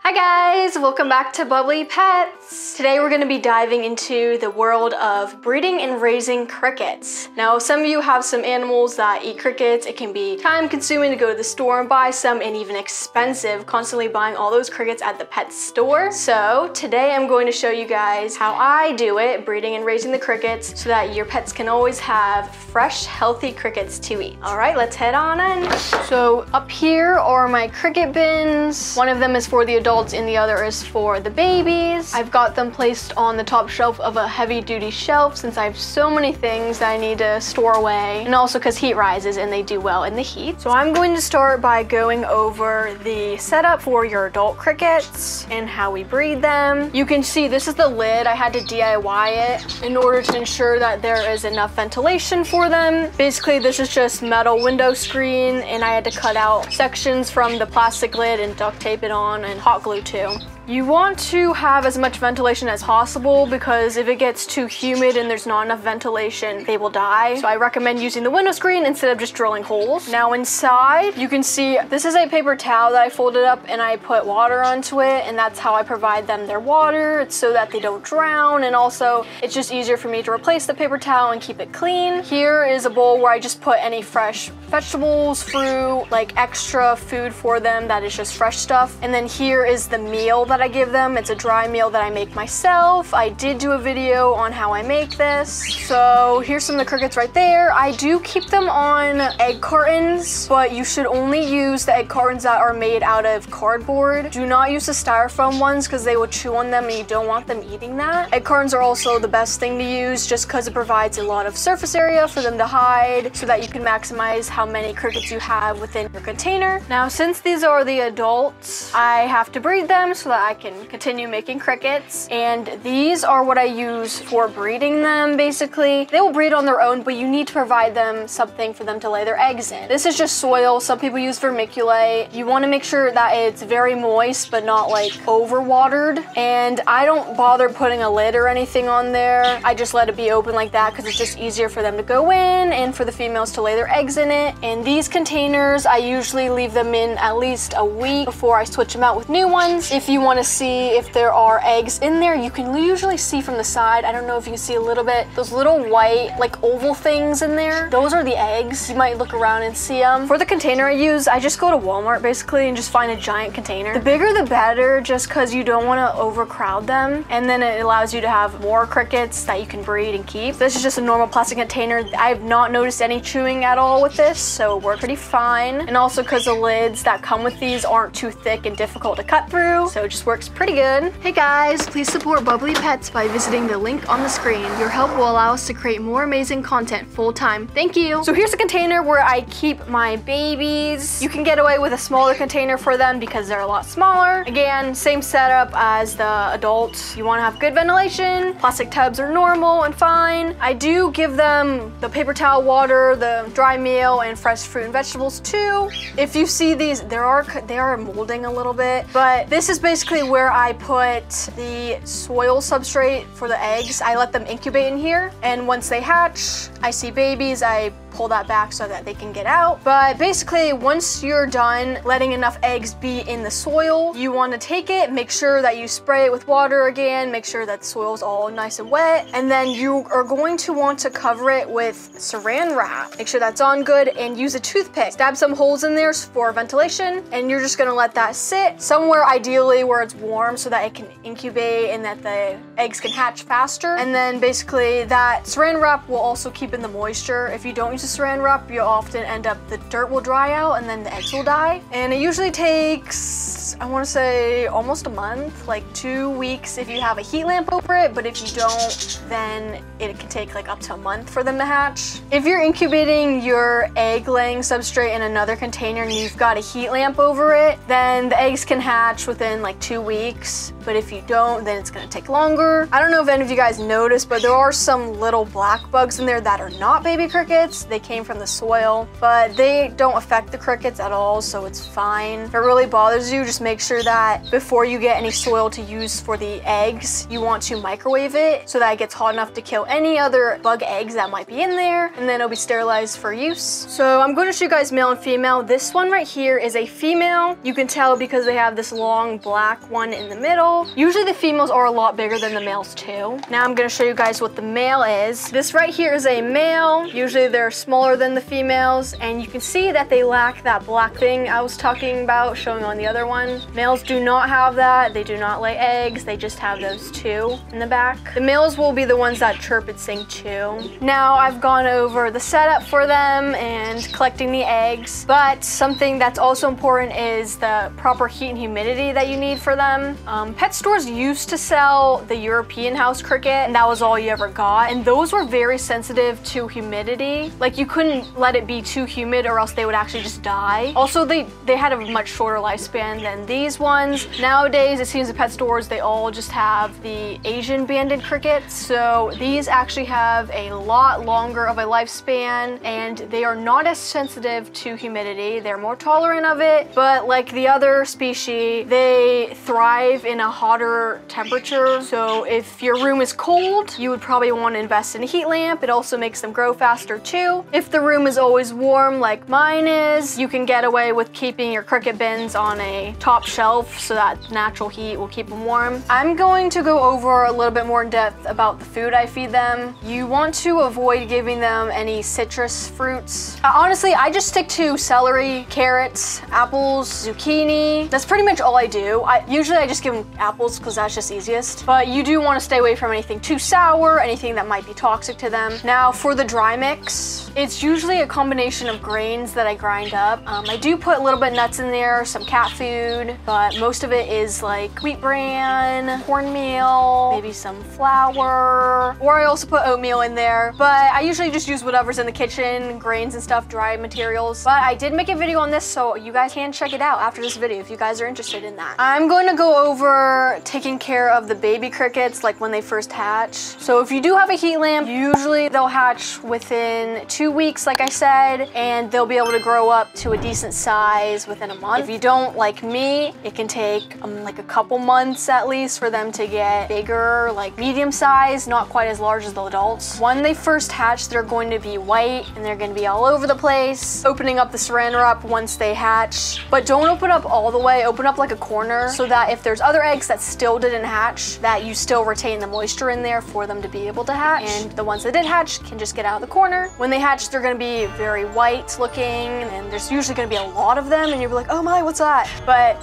Hi guys, welcome back to BubblyPetz. Today we're going to be diving into the world of breeding and raising crickets. Now some of you have some animals that eat crickets. It can be time consuming to go to the store and buy some, and even expensive, constantly buying all those crickets at the pet store. So today I'm going to show you guys how I do it, breeding and raising the crickets, so that your pets can always have fresh, healthy crickets to eat. Alright, let's head on in. So up here are my cricket bins. One of them is for the adults and the other is for the babies. I've got them placed on the top shelf of a heavy-duty shelf since I have so many things that I need to store away, and also because heat rises and they do well in the heat. So I'm going to start by going over the setup for your adult crickets and how we breed them. You can see this is the lid. I had to DIY it in order to ensure that there is enough ventilation for them. Basically, this is just metal window screen, and I had to cut out sections from the plastic lid and duct tape it on and hot glue too. You want to have as much ventilation as possible because if it gets too humid and there's not enough ventilation, they will die. So I recommend using the window screen instead of just drilling holes. Now inside, you can see this is a paper towel that I folded up and I put water onto it, and that's how I provide them their water. It's so that they don't drown, and also it's just easier for me to replace the paper towel and keep it clean. Here is a bowl where I just put any fresh vegetables, fruit, like extra food for them that is just fresh stuff. And then here is the meal that I give them. It's a dry meal that I make myself. I did do a video on how I make this. So here's some of the crickets right there. I do keep them on egg cartons, but you should only use the egg cartons that are made out of cardboard. Do not use the styrofoam ones because they will chew on them and you don't want them eating that. Egg cartons are also the best thing to use just because it provides a lot of surface area for them to hide so that you can maximize how many crickets you have within your container. Now, since these are the adults, I have to breed them so that I can continue making crickets, and these are what I use for breeding them. Basically, they will breed on their own, but you need to provide them something for them to lay their eggs in. This is just soil. Some people use vermiculite. You want to make sure that it's very moist but not like overwatered, and I don't bother putting a lid or anything on there. I just let it be open like that because it's just easier for them to go in and for the females to lay their eggs in it. And these containers, I usually leave them in at least a week before I switch them out with new ones. If you want to see if there are eggs in there, you can usually see from the side. I don't know if you can see a little bit. Those little white, like oval things in there, those are the eggs. You might look around and see them. For the container I use, I just go to Walmart basically and just find a giant container. The bigger the better, just because you don't want to overcrowd them, and then it allows you to have more crickets that you can breed and keep. This is just a normal plastic container. I have not noticed any chewing at all with this, so it worked pretty fine. And also because the lids that come with these aren't too thick and difficult to cut through, so it just works pretty good. Hey guys, please support BubblyPetz by visiting the link on the screen. Your help will allow us to create more amazing content full time. Thank you. So here's a container where I keep my babies. You can get away with a smaller container for them because they're a lot smaller. Again, same setup as the adults. You want to have good ventilation. Plastic tubs are normal and fine. I do give them the paper towel water, the dry meal, and fresh fruit and vegetables too. If you see these, they are molding a little bit, but this is basically where I put the soil substrate for the eggs. I let them incubate in here, and once they hatch, I see babies, I pull that back so that they can get out. But basically, once you're done letting enough eggs be in the soil, you want to take it, make sure that you spray it with water again, make sure that the soil is all nice and wet, and then you are going to want to cover it with saran wrap. Make sure that's on good, and use a toothpick. Stab some holes in there for ventilation, and you're just gonna let that sit somewhere, ideally where it's warm, so that it can incubate and that the eggs can hatch faster. And then basically that saran wrap will also keep in the moisture. If you don't use the saran wrap, you'll often end up, the dirt will dry out and then the eggs will die. And it usually takes, I want to say, almost a month, like 2 weeks if you have a heat lamp over it, but if you don't, then it can take like up to a month for them to hatch. If you're incubating your egg laying substrate in another container and you've got a heat lamp over it, then the eggs can hatch within like 2 weeks. But if you don't, then it's gonna take longer. I don't know if any of you guys noticed, but there are some little black bugs in there that are not baby crickets. they came from the soil, but they don't affect the crickets at all, so it's fine. If it really bothers you, just make sure that before you get any soil to use for the eggs, you want to microwave it so that it gets hot enough to kill any other bug eggs that might be in there, and then it'll be sterilized for use. So I'm going to show you guys male and female. This one right here is a female. You can tell because they have this long black one in the middle. Usually the females are a lot bigger than the males too. Now I'm going to show you guys what the male is. This right here is a male. Usually they're smaller than the females, and you can see that they lack that black thing I was talking about showing on the other one. Males do not have that. They do not lay eggs. They just have those two in the back. The males will be the ones that chirp and sing too. Now I've gone over the setup for them and collecting the eggs, but something that's also important is the proper heat and humidity that you need for them. Pet stores used to sell the European house cricket, and that was all you ever got, and those were very sensitive to humidity. Like, you couldn't let it be too humid or else they would actually just die. Also, they had a much shorter lifespan than these ones. Nowadays, it seems the pet stores, they all just have the Asian banded crickets, so these actually have a lot longer of a lifespan, and they are not as sensitive to humidity. They're more tolerant of it, but like the other species, they thrive in a hotter temperature. So if your room is cold, you would probably want to invest in a heat lamp. It also makes them grow faster too. If the room is always warm like mine is, you can get away with keeping your cricket bins on a top shelf so that natural heat will keep them warm. I'm going to go over a little bit more in depth about the food I feed them. You want to avoid giving them any citrus fruits. Honestly, I just stick to celery, carrots, apples, zucchini. That's pretty much all I do. Usually I just give them apples because that's just easiest. But you do want to stay away from anything too sour, anything that might be toxic to them. Now for the dry mix, it's usually a combination of grains that I grind up. I do put a little bit of nuts in there, some cat food, but most of it is like wheat bran, cornmeal, maybe some flour, or I also put oatmeal in there. But I usually just use whatever's in the kitchen, grains and stuff, dry materials. But I did make a video on this, so you guys can check it out after this video if you guys are interested in that. I'm going to go over taking care of the baby crickets, like when they first hatch. So if you do have a heat lamp, usually they'll hatch within 2 weeks, like I said, and they'll be able to grow up to a decent size within a month. If you don't, like me, it can take like a couple months at least for them to get bigger, like medium size, not quite as large as the adults. When they first hatch, they're going to be white and they're going to be all over the place, opening up the saran wrap once they hatch. But don't open up all the way, open up like a corner so that if there's other eggs that still didn't hatch, that you still retain the moisture in there for them to be able to hatch. And the ones that did hatch can just get out of the corner. When they hatch, they're going to be very white looking, and there's usually going to be a lot of them, and you'll be like, oh my, what's that? But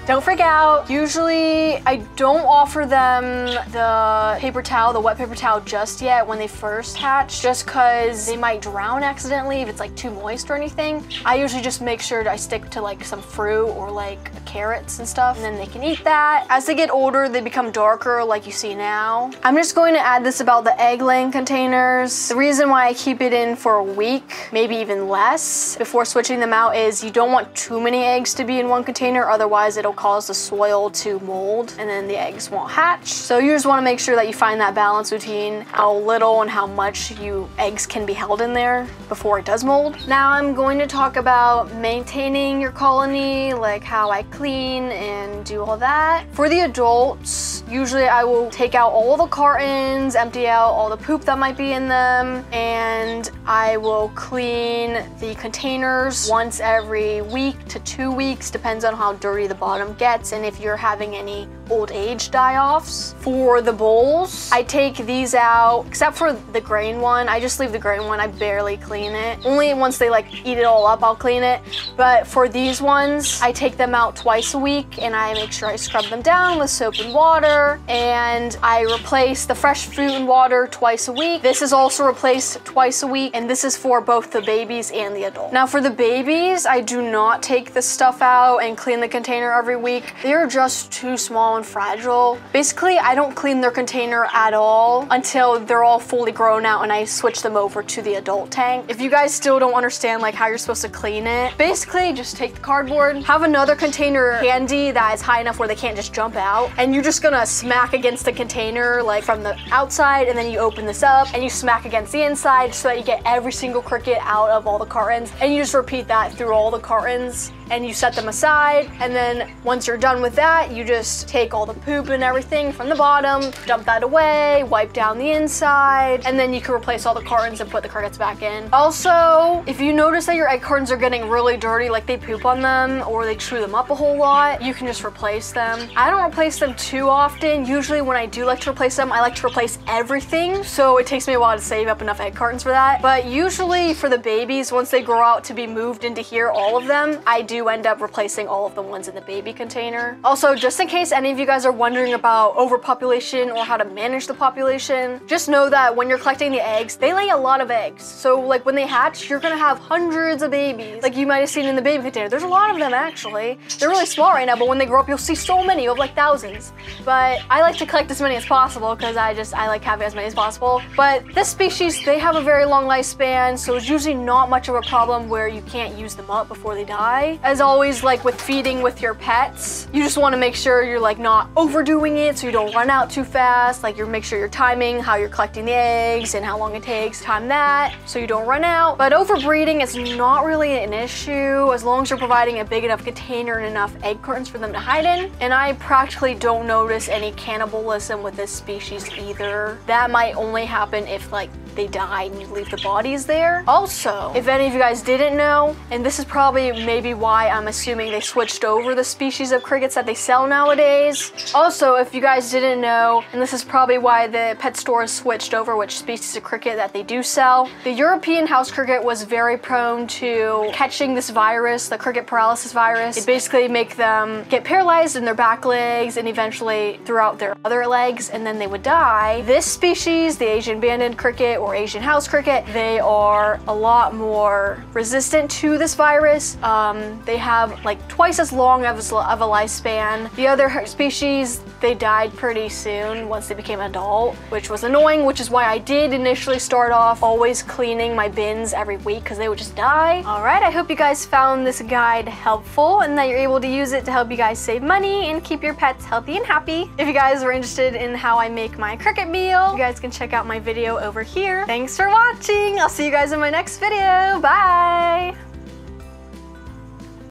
don't freak out. Usually I don't offer them the paper towel, the wet paper towel just yet when they first hatch, just because they might drown accidentally if it's like too moist or anything. I usually just make sure I stick to like some fruit or like carrots and stuff, and then they can eat that. As they get older, they become darker like you see now. I'm just going to add this about the egg laying containers. The reason why I keep it in for a week, maybe even less, before switching them out is you don't want too many eggs to be in one container, otherwise it'll cause the soil to mold and then the eggs won't hatch. So you just want to make sure that you find that balance between how little and how much eggs can be held in there before it does mold. Now I'm going to talk about maintaining your colony, like how I clean and do all that. For the adults, usually I will take out all the cartons, empty out all the poop that might be in them, and I will clean the containers once every week to 2 weeks, depends on how dirty the bottom gets and if you're having any old age die-offs. For the bowls, I take these out, except for the grain one. I just leave the grain one. I barely clean it. Only once they like eat it all up, I'll clean it. But for these ones, I take them out twice a week and I make sure I scrub them down with soap and water, and I replace the fresh food and water twice a week. This is also replaced twice a week, and this is for both the babies and the adult. Now for the babies, I do not take the stuff out and clean the container every week. They're just too small and fragile. Basically, I don't clean their container at all until they're all fully grown out and I switch them over to the adult tank. If you guys still don't understand like how you're supposed to clean it, basically just take the cardboard, have another container handy that is high enough where they can't just jump out, and you're just gonna smack against the container like from the outside, and then you open this up and you smack against the inside so that you get every single cricket out of all the cartons, and you just repeat that through all the cartons, and you set them aside. And then once you're done with that, you just take all the poop and everything from the bottom, dump that away, wipe down the inside, and then you can replace all the cartons and put the crickets back in. Also, if you notice that your egg cartons are getting really dirty, like they poop on them or they chew them up a whole lot, you can just replace them. I don't replace them too often. Usually when I do like to replace them, I like to replace everything, so it takes me a while to save up enough egg cartons for that. But usually for the babies, once they grow out to be moved into here, all of them, I do end up replacing all of the ones in the baby container. Also, just in case any of you guys are wondering about overpopulation or how to manage the population, just know that when you're collecting the eggs, they lay a lot of eggs. So like when they hatch, you're gonna have hundreds of babies. Like you might have seen in the baby container. There's a lot of them actually. They're really small right now, but when they grow up, you'll see so many. You'll have like thousands. But I like to collect as many as possible because I like having as many as possible. But this species, they have a very long lifespan, so it's usually not much of a problem where you can't use them up before they die. As always, like with feeding with your pets, you just want to make sure you're like not overdoing it so you don't run out too fast. Like you make sure you're timing how you're collecting the eggs and how long it takes. Time that so you don't run out. But overbreeding is not really an issue as long as you're providing a big enough container and enough egg cartons for them to hide in. And I practically don't notice any cannibalism with this species either. That might only happen if like they die and you leave the bodies there. Also, if any of you guys didn't know, and this is probably maybe why I'm assuming they switched over the species of crickets that they sell nowadays. Also, if you guys didn't know, and this is probably why the pet stores switched over which species of cricket that they do sell, the European house cricket was very prone to catching this virus, the cricket paralysis virus. It basically make them get paralyzed in their back legs and eventually throughout their other legs, and then they would die. This species, the Asian banded cricket or Asian house cricket, they are a lot more resistant to this virus. They have like twice as long of a lifespan. The other species, they died pretty soon once they became adult, which was annoying, which is why I did initially start off always cleaning my bins every week because they would just die. All right, I hope you guys found this guide helpful and that you're able to use it to help you guys save money and keep your pets healthy and happy. If you guys are interested in how I make my cricket meal, you guys can check out my video over here. Thanks for watching. I'll see you guys in my next video. Bye.